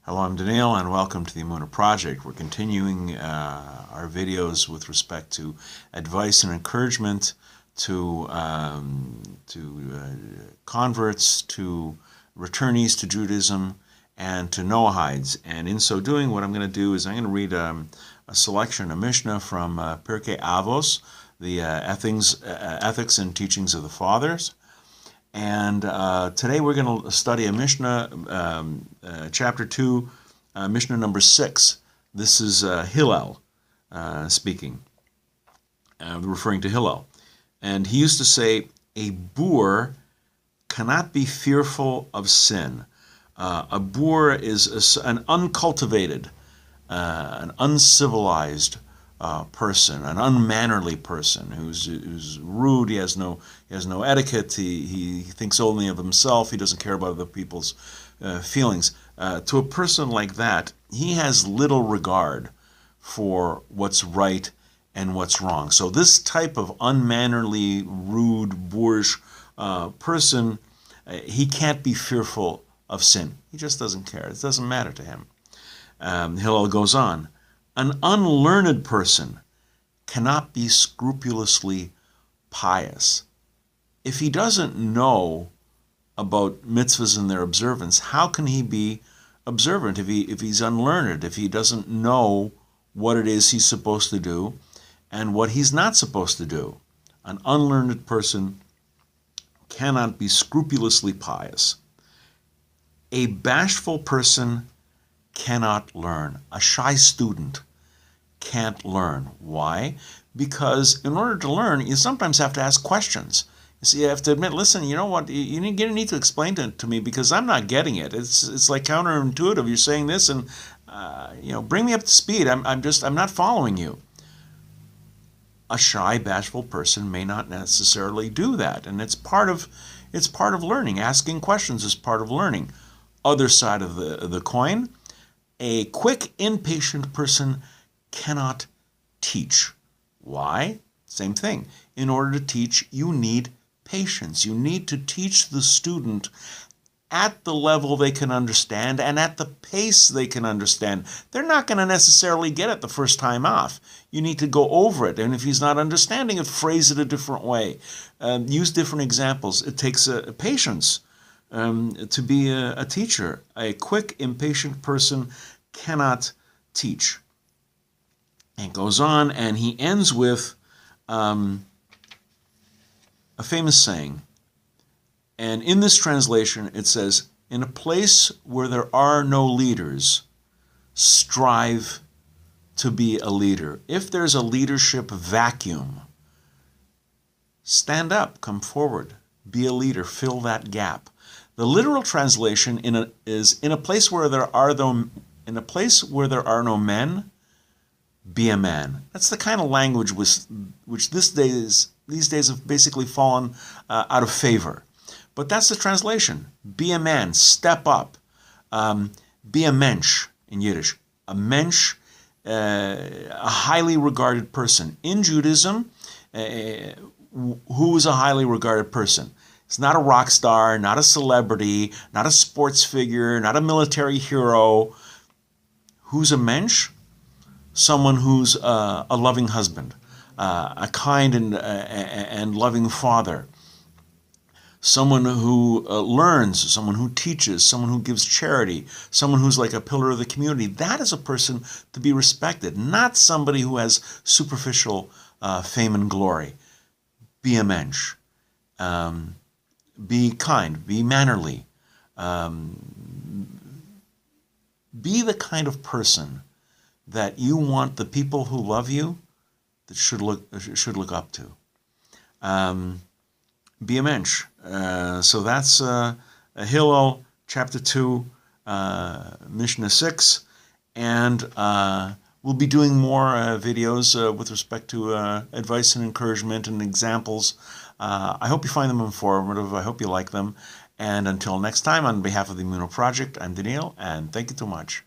Hello, I'm Daniel, and welcome to the Emunah Project. We're continuing our videos with respect to advice and encouragement to converts, to returnees to Judaism, and to Noahides. And in so doing, what I'm going to do is I'm going to read a selection, a Mishnah from Pirkei Avos, the Ethics and Teachings of the Fathers. And today we're going to study a Mishnah, chapter 2, Mishnah number 6. This is Hillel speaking, referring to Hillel. And he used to say, a boor cannot be fearful of sin. A boor is an uncultivated, an uncivilized person, an unmannerly person who's rude. He has no etiquette. He thinks only of himself. He doesn't care about other people's feelings. To a person like that, he has little regard for what's right and what's wrong. So this type of unmannerly, rude, boorish person, he can't be fearful of sin. He just doesn't care. It doesn't matter to him. Hillel goes on. An unlearned person cannot be scrupulously pious. If he doesn't know about mitzvahs and their observance, how can he be observant if he's unlearned, if he doesn't know what it is he's supposed to do and what he's not supposed to do? An unlearned person cannot be scrupulously pious. A bashful person cannot learn. A shy student can't learn. Why? Because in order to learn, you sometimes have to ask questions. You see, you have to admit, listen, you know what, you need to explain it to me because I'm not getting it. It's like counterintuitive. You're saying this and, bring me up to speed. I'm not following you. A shy, bashful person may not necessarily do that. And it's part of learning. Asking questions is part of learning. Other side of the coin, a quick, impatient person cannot teach. Why? Same thing. In order to teach, you need patience. You need to teach the student at the level they can understand and at the pace they can understand. They're not going to necessarily get it the first time off. You need to go over it. And if he's not understanding it, phrase it a different way. Use different examples. It takes patience to be a teacher. A quick, impatient person cannot teach. And goes on, and he ends with a famous saying. And in this translation, it says, in a place where there are no leaders, strive to be a leader. If there's a leadership vacuum, stand up, come forward, be a leader, fill that gap. The literal translation is in a place where there are no men, be a man. That's the kind of language which these days have basically fallen out of favor. But that's the translation. Be a man, step up. Be a mensch in Yiddish. A mensch, a highly regarded person. In Judaism, who is a highly regarded person? It's not a rock star, not a celebrity, not a sports figure, not a military hero. Who's a mensch? Someone who's a loving husband, a kind and loving father, someone who learns, someone who teaches, someone who gives charity, someone who's like a pillar of the community. That is a person to be respected, not somebody who has superficial fame and glory. Be a mensch. Be kind. Be mannerly. Be the kind of person that you want the people who love you that should look up to. Be a mensch. So that's Hillel chapter 2, Mishnah 6, and we'll be doing more videos with respect to advice and encouragement and examples. I hope you find them informative. I hope you like them. And until next time, on behalf of the Emunah Project, I'm Daniel, and thank you so much.